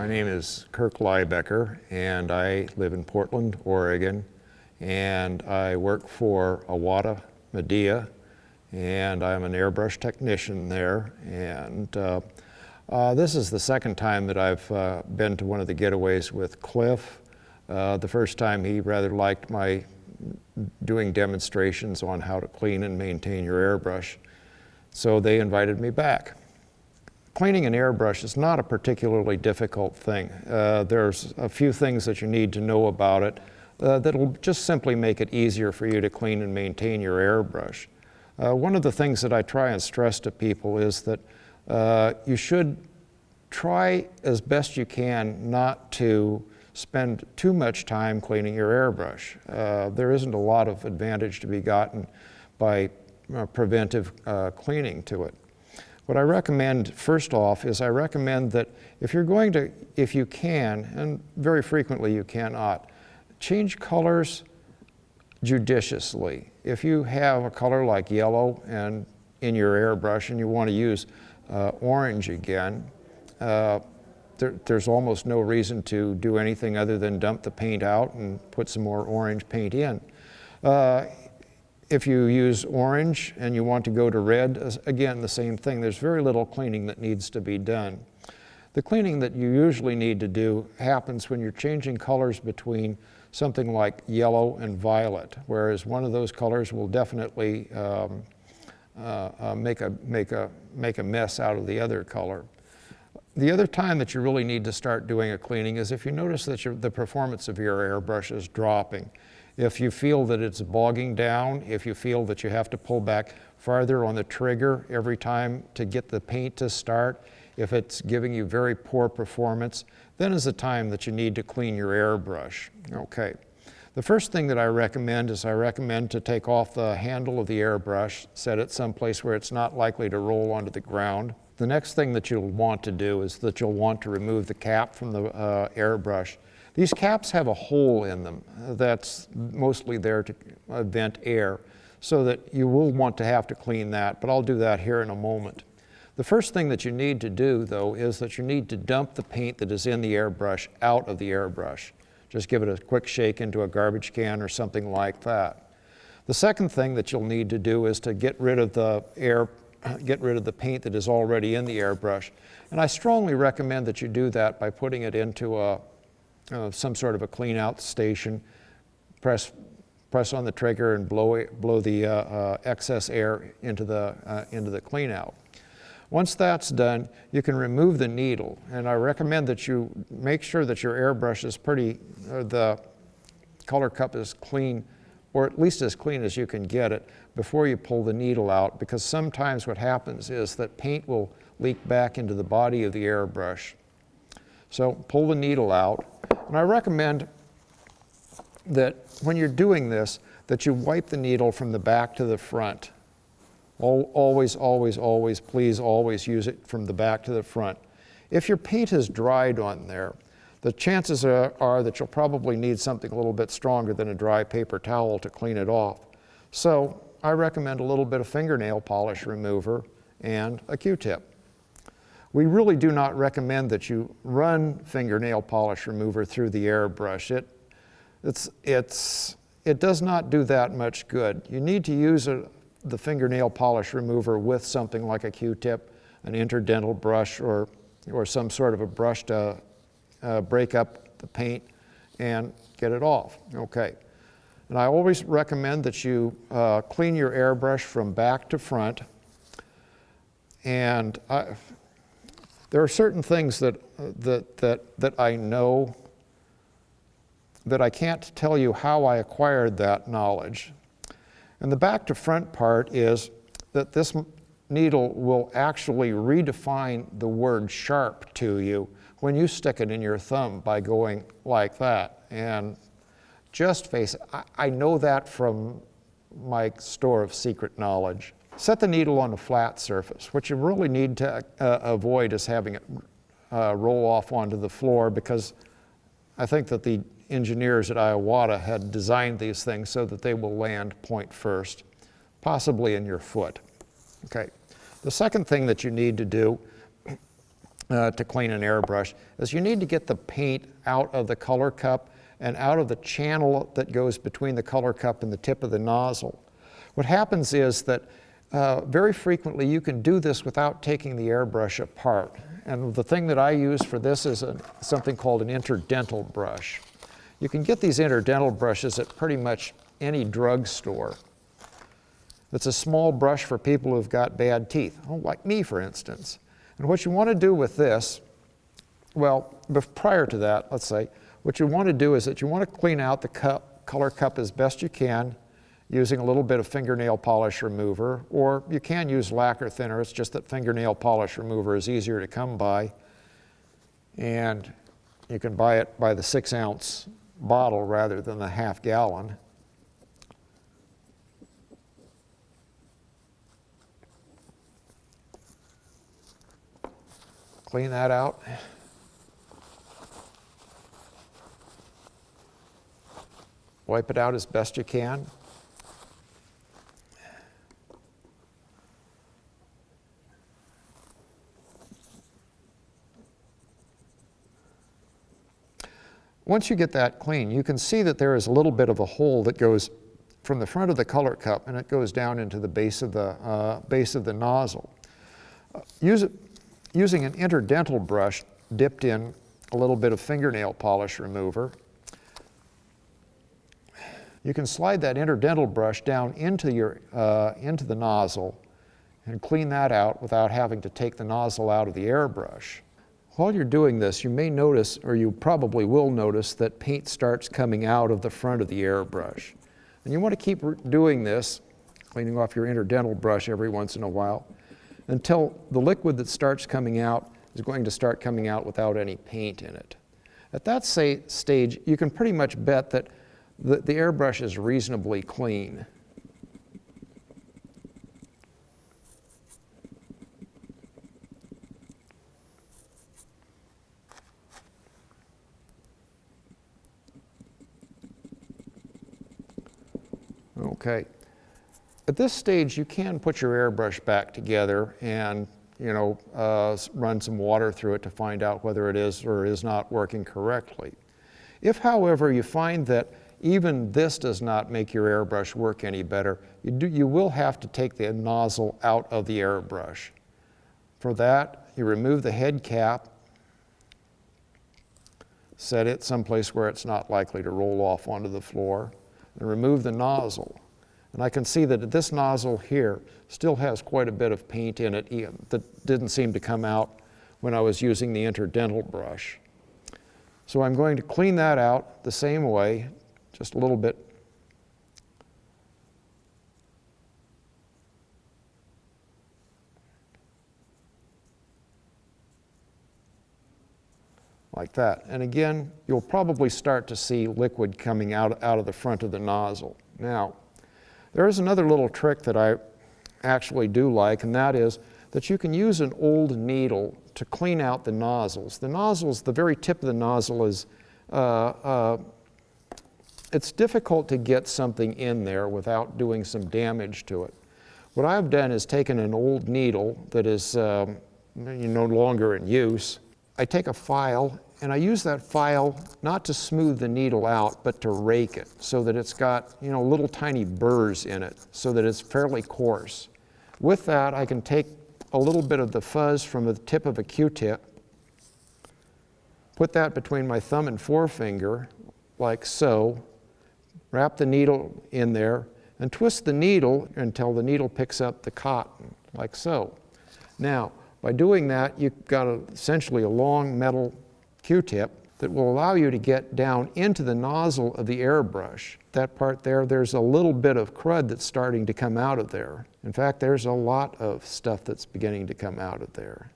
My name is Kirk Liebecker, and I live in Portland, Oregon, and I work for Awada Medea, and I'm an airbrush technician there. And this is the second time that I've been to one of the getaways with Cliff. The first time he rather liked my doing demonstrations on how to clean and maintain your airbrush, so they invited me back. Cleaning an airbrush is not a particularly difficult thing. There's a few things that you need to know about it that'll just simply make it easier for you to clean and maintain your airbrush. One of the things that I try and stress to people is that you should try as best you can not to spend too much time cleaning your airbrush. There isn't a lot of advantage to be gotten by preventive cleaning to it. What I recommend, first off, is I recommend that if you can, and very frequently you cannot, change colors judiciously. If you have a color like yellow and in your airbrush and you want to use orange again, there's almost no reason to do anything other than dump the paint out and put some more orange paint in. If you use orange and you want to go to red, again, the same thing. There's very little cleaning that needs to be done. The cleaning that you usually need to do happens when you're changing colors between something like yellow and violet, whereas one of those colors will definitely make a mess out of the other color. The other time that you really need to start doing a cleaning is if you notice that the performance of your airbrush is dropping. If you feel that it's bogging down, if you feel that you have to pull back farther on the trigger every time to get the paint to start, if it's giving you very poor performance, then is the time that you need to clean your airbrush. Okay. The first thing that I recommend is to take off the handle of the airbrush, set it someplace where it's not likely to roll onto the ground. The next thing that you'll want to do is that you'll want to remove the cap from the airbrush. These caps have a hole in them that's mostly there to vent air, so that you will want to have to clean that, but I'll do that here in a moment. The first thing that you need to do, though, is that you need to dump the paint that is in the airbrush out of the airbrush. Just give it a quick shake into a garbage can or something like that. The second thing that you'll need to do is to get rid of the paint that is already in the airbrush. And I strongly recommend that you do that by putting it into some sort of a clean out station. Press on the trigger and blow the excess air into the clean out. Once that's done, you can remove the needle, and I recommend that you make sure that your airbrush is the color cup is clean, or at least as clean as you can get it, before you pull the needle out, because sometimes what happens is that paint will leak back into the body of the airbrush. So pull the needle out, and I recommend that when you're doing this, that you wipe the needle from the back to the front. Always, always, always, please always use it from the back to the front. If your paint has dried on there, the chances are that you'll probably need something a little bit stronger than a dry paper towel to clean it off. So I recommend a little bit of fingernail polish remover and a Q-tip. We really do not recommend that you run fingernail polish remover through the airbrush. It does not do that much good. You need to use the fingernail polish remover with something like a Q-tip, an Interdental brush, or some sort of a brush to break up the paint and get it off. Okay. And I always recommend that you clean your airbrush from back to front. And there are certain things that I know that I can't tell you how I acquired that knowledge. And the back to front part is that this needle will actually redefine the word sharp to you when you stick it in your thumb by going like that. And just face it, I know that from my store of secret knowledge. Set the needle on a flat surface. What you really need to avoid is having it roll off onto the floor, because I think that the engineers at Iowata had designed these things so that they will land point first, possibly in your foot. Okay. The second thing that you need to do to clean an airbrush is you need to get the paint out of the color cup and out of the channel that goes between the color cup and the tip of the nozzle. What happens is that very frequently you can do this without taking the airbrush apart. And the thing that I use for this is something called an interdental brush. You can get these interdental brushes at pretty much any drugstore. It's a small brush for people who've got bad teeth, like me, for instance. And what you want to do with this, well, prior to that, let's say, what you want to do is that you want to clean out the color cup as best you can using a little bit of fingernail polish remover, or you can use lacquer thinner. It's just that fingernail polish remover is easier to come by. And you can buy it by the 6-ounce bottle rather than the half-gallon. Clean that out. Wipe it out as best you can. Once you get that clean, you can see that there is a little bit of a hole that goes from the front of the color cup and it goes down into the base of the nozzle. Using an interdental brush dipped in a little bit of fingernail polish remover, you can slide that interdental brush down into the nozzle and clean that out without having to take the nozzle out of the airbrush. While you're doing this, you may notice, or you probably will notice, that paint starts coming out of the front of the airbrush. And you want to keep doing this, cleaning off your interdental brush every once in a while, until the liquid that starts coming out is going to start coming out without any paint in it. At that stage, you can pretty much bet that the airbrush is reasonably clean. Okay. At this stage, you can put your airbrush back together and run some water through it to find out whether it is or is not working correctly. If, however, you find that even this does not make your airbrush work any better, you will have to take the nozzle out of the airbrush. For that, you remove the head cap, set it someplace where it's not likely to roll off onto the floor, and remove the nozzle. And I can see that this nozzle here still has quite a bit of paint in it that didn't seem to come out when I was using the interdental brush. So I'm going to clean that out the same way, just a little bit. Like that. And again, you'll probably start to see liquid coming out of the front of the nozzle. Now, there is another little trick that I actually do like, and that is that you can use an old needle to clean out the nozzles. The nozzles, the very tip of the nozzle is, it's difficult to get something in there without doing some damage to it. What I've done is taken an old needle that is no longer in use. I take a file and I use that file not to smooth the needle out, but to rake it so that it's got little tiny burrs in it so that it's fairly coarse. With that, I can take a little bit of the fuzz from the tip of a Q-tip, put that between my thumb and forefinger, like so, wrap the needle in there, and twist the needle until the needle picks up the cotton, like so. Now, by doing that, you've got essentially a long metal Q-tip that will allow you to get down into the nozzle of the airbrush. That part there's a little bit of crud that's starting to come out of there. In fact, there's a lot of stuff that's beginning to come out of there.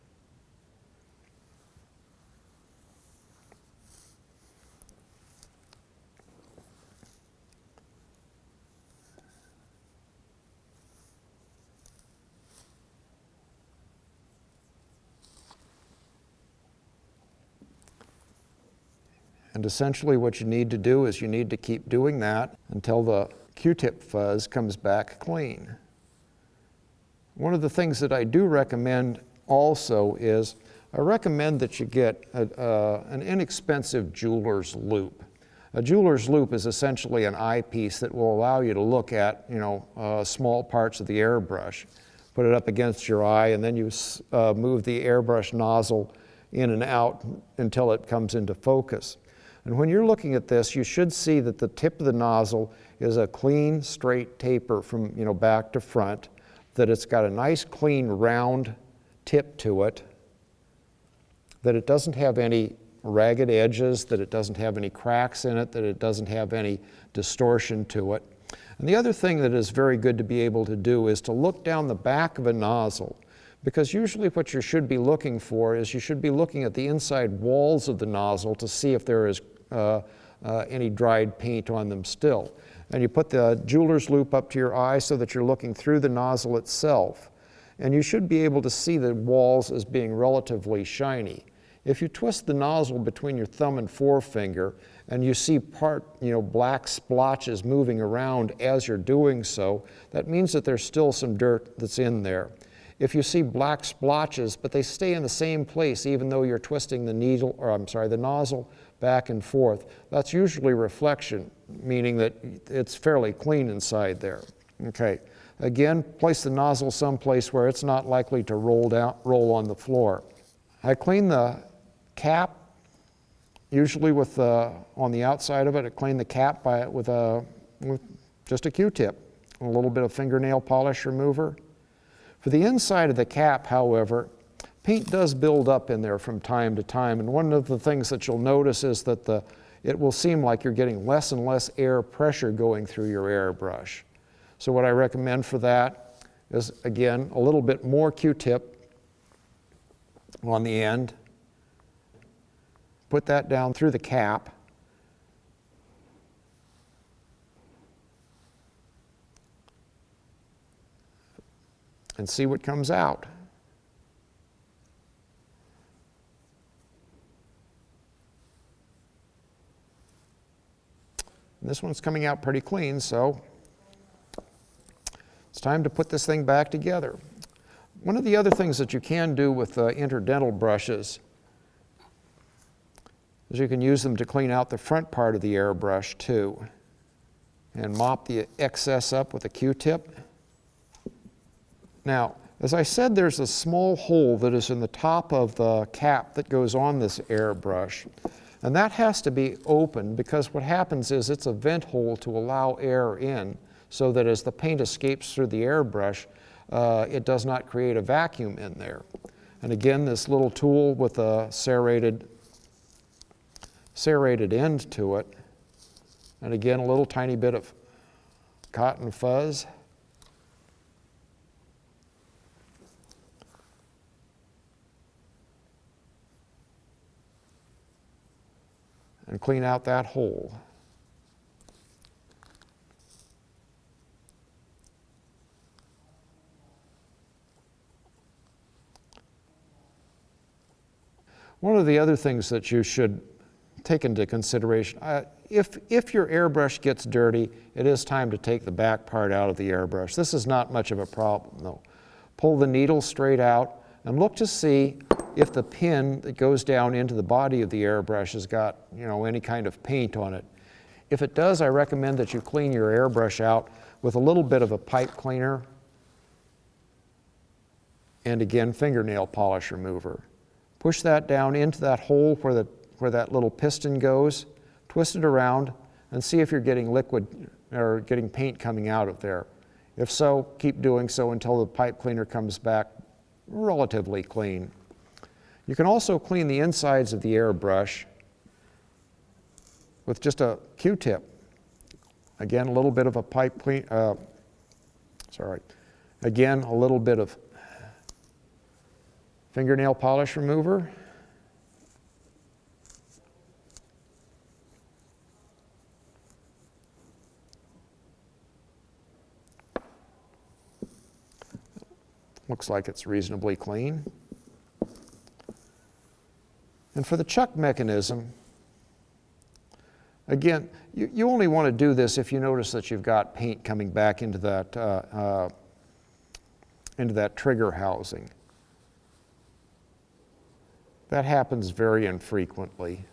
And essentially what you need to do is you need to keep doing that until the Q-tip fuzz comes back clean. One of the things that I do recommend also is I recommend that you get an inexpensive jeweler's loupe. A jeweler's loupe is essentially an eyepiece that will allow you to look at, small parts of the airbrush. Put it up against your eye, and then you move the airbrush nozzle in and out until it comes into focus. And when you're looking at this, you should see that the tip of the nozzle is a clean, straight taper from back to front, that it's got a nice, clean, round tip to it, that it doesn't have any ragged edges, that it doesn't have any cracks in it, that it doesn't have any distortion to it. And the other thing that is very good to be able to do is to look down the back of a nozzle, because usually what you should be looking for is you should be looking at the inside walls of the nozzle to see if there is any dried paint on them still. And you put the jeweler's loupe up to your eye so that you're looking through the nozzle itself. And you should be able to see the walls as being relatively shiny. If you twist the nozzle between your thumb and forefinger and you see black splotches moving around as you're doing so, that means that there's still some dirt that's in there. If you see black splotches, but they stay in the same place even though you're twisting the the nozzle back and forth, that's usually reflection, meaning that it's fairly clean inside there. Okay. Again, place the nozzle someplace where it's not likely to roll on the floor. I clean the cap, usually with on the outside of it. I clean the cap with just a Q-tip, a little bit of fingernail polish remover. For the inside of the cap, however, paint does build up in there from time to time, and one of the things that you'll notice is that it will seem like you're getting less and less air pressure going through your airbrush. So what I recommend for that is, again, a little bit more Q-tip on the end. Put that down through the cap. And see what comes out. And this one's coming out pretty clean, so it's time to put this thing back together. One of the other things that you can do with interdental brushes is you can use them to clean out the front part of the airbrush too, and mop the excess up with a Q-tip. Now, as I said, there's a small hole that is in the top of the cap that goes on this airbrush, and that has to be open because what happens is it's a vent hole to allow air in, so that as the paint escapes through the airbrush, it does not create a vacuum in there. And again, this little tool with a serrated end to it, and again, a little tiny bit of cotton fuzz. And clean out that hole. One of the other things that you should take into consideration, if your airbrush gets dirty, it is time to take the back part out of the airbrush. This is not much of a problem though. Pull the needle straight out and look to see if the pin that goes down into the body of the airbrush has got any kind of paint on it. If it does, I recommend that you clean your airbrush out with a little bit of a pipe cleaner and again fingernail polish remover. Push that down into that hole where that little piston goes, twist it around and see if you're getting liquid or getting paint coming out of there. If so, keep doing so until the pipe cleaner comes back relatively clean. You can also clean the insides of the airbrush with just a Q-tip. Again, a little bit of a pipe clean, Again, a little bit of fingernail polish remover. Looks like it's reasonably clean. And for the chuck mechanism, again, you only want to do this if you notice that you've got paint coming back into that trigger housing. That happens very infrequently.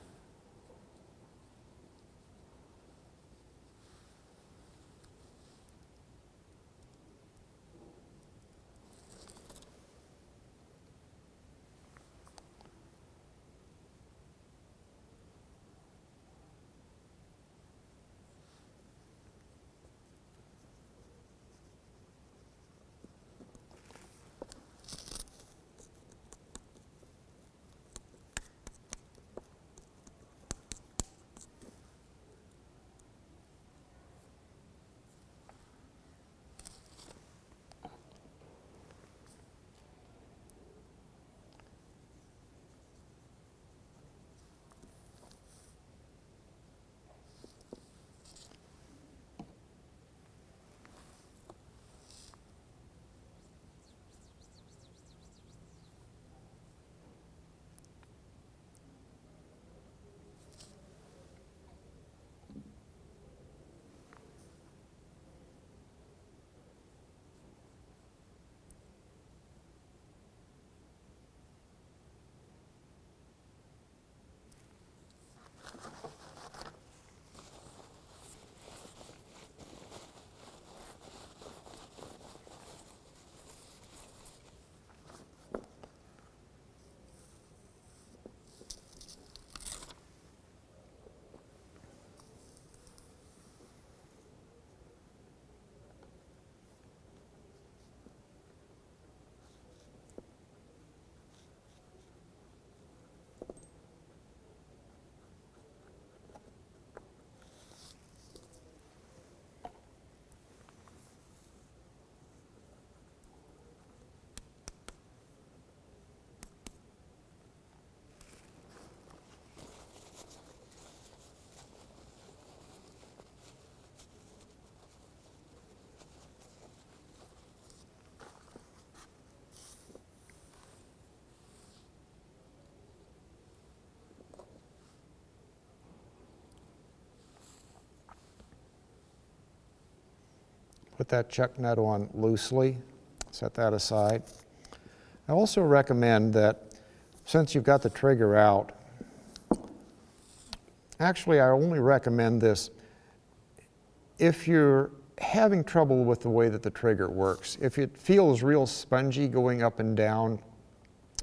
Put that chuck nut on loosely, set that aside. I also recommend that since you've got the trigger out, actually I only recommend this if you're having trouble with the way that the trigger works. If it feels real spongy going up and down,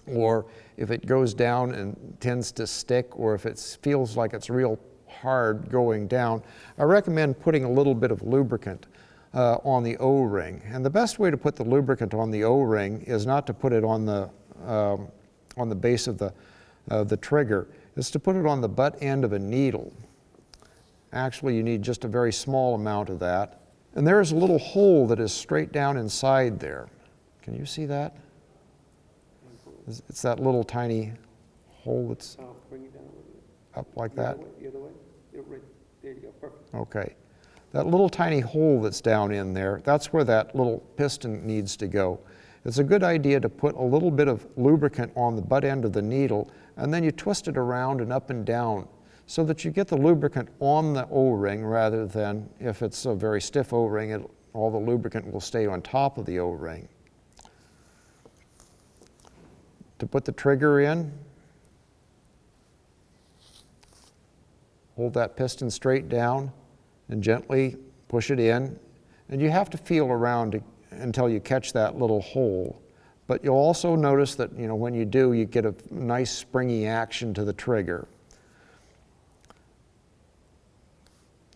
or if it goes down and tends to stick, or if it feels like it's real hard going down, I recommend putting a little bit of lubricant on the O-ring. And the best way to put the lubricant on the O-ring is not to put it on the base of the trigger. It's to put it on the butt end of a needle. Actually, you need just a very small amount of that. And there is a little hole that is straight down inside there. Can you see that? It's that little tiny hole that's bring it down up like that. The other way. Right there you go. Perfect. Okay. That little tiny hole that's down in there, that's where that little piston needs to go. It's a good idea to put a little bit of lubricant on the butt end of the needle, and then you twist it around and up and down so that you get the lubricant on the O-ring, rather than if it's a very stiff O-ring, all the lubricant will stay on top of the O-ring. To put the trigger in, hold that piston straight down and gently push it in. And you have to feel around until you catch that little hole. But you'll also notice that, when you do, you get a nice springy action to the trigger.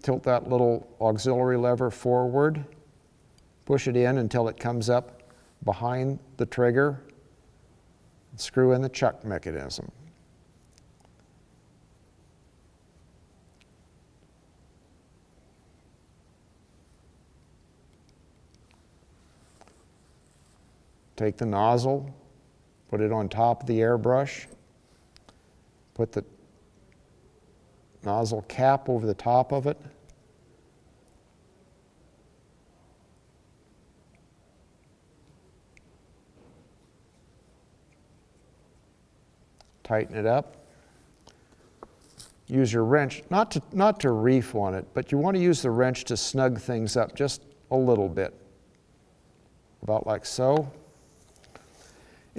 Tilt that little auxiliary lever forward, push it in until it comes up behind the trigger, and screw in the chuck mechanism. Take the nozzle, put it on top of the airbrush, put the nozzle cap over the top of it, tighten it up. Use your wrench, not to reef on it, but you want to use the wrench to snug things up just a little bit, about like so.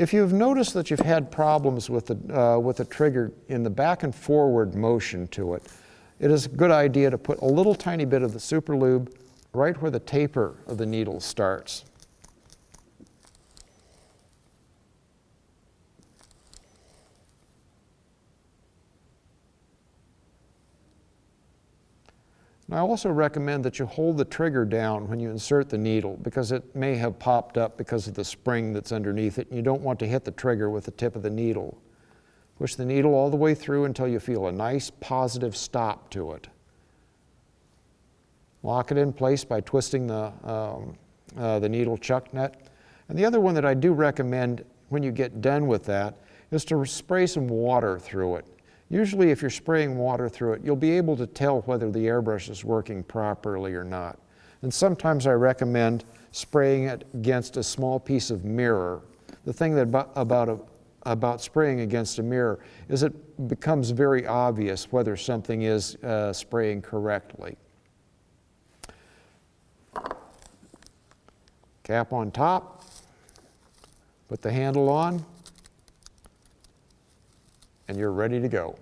If you've noticed that you've had problems with the trigger in the back and forward motion to it, it is a good idea to put a little tiny bit of the super lube right where the taper of the needle starts. And I also recommend that you hold the trigger down when you insert the needle, because it may have popped up because of the spring that's underneath it, and you don't want to hit the trigger with the tip of the needle. Push the needle all the way through until you feel a nice positive stop to it. Lock it in place by twisting the needle chuck nut. And the other one that I do recommend when you get done with that is to spray some water through it. Usually if you're spraying water through it, you'll be able to tell whether the airbrush is working properly or not. And sometimes I recommend spraying it against a small piece of mirror. The thing about spraying against a mirror is it becomes very obvious whether something is spraying correctly. Cap on top, put the handle on, and you're ready to go.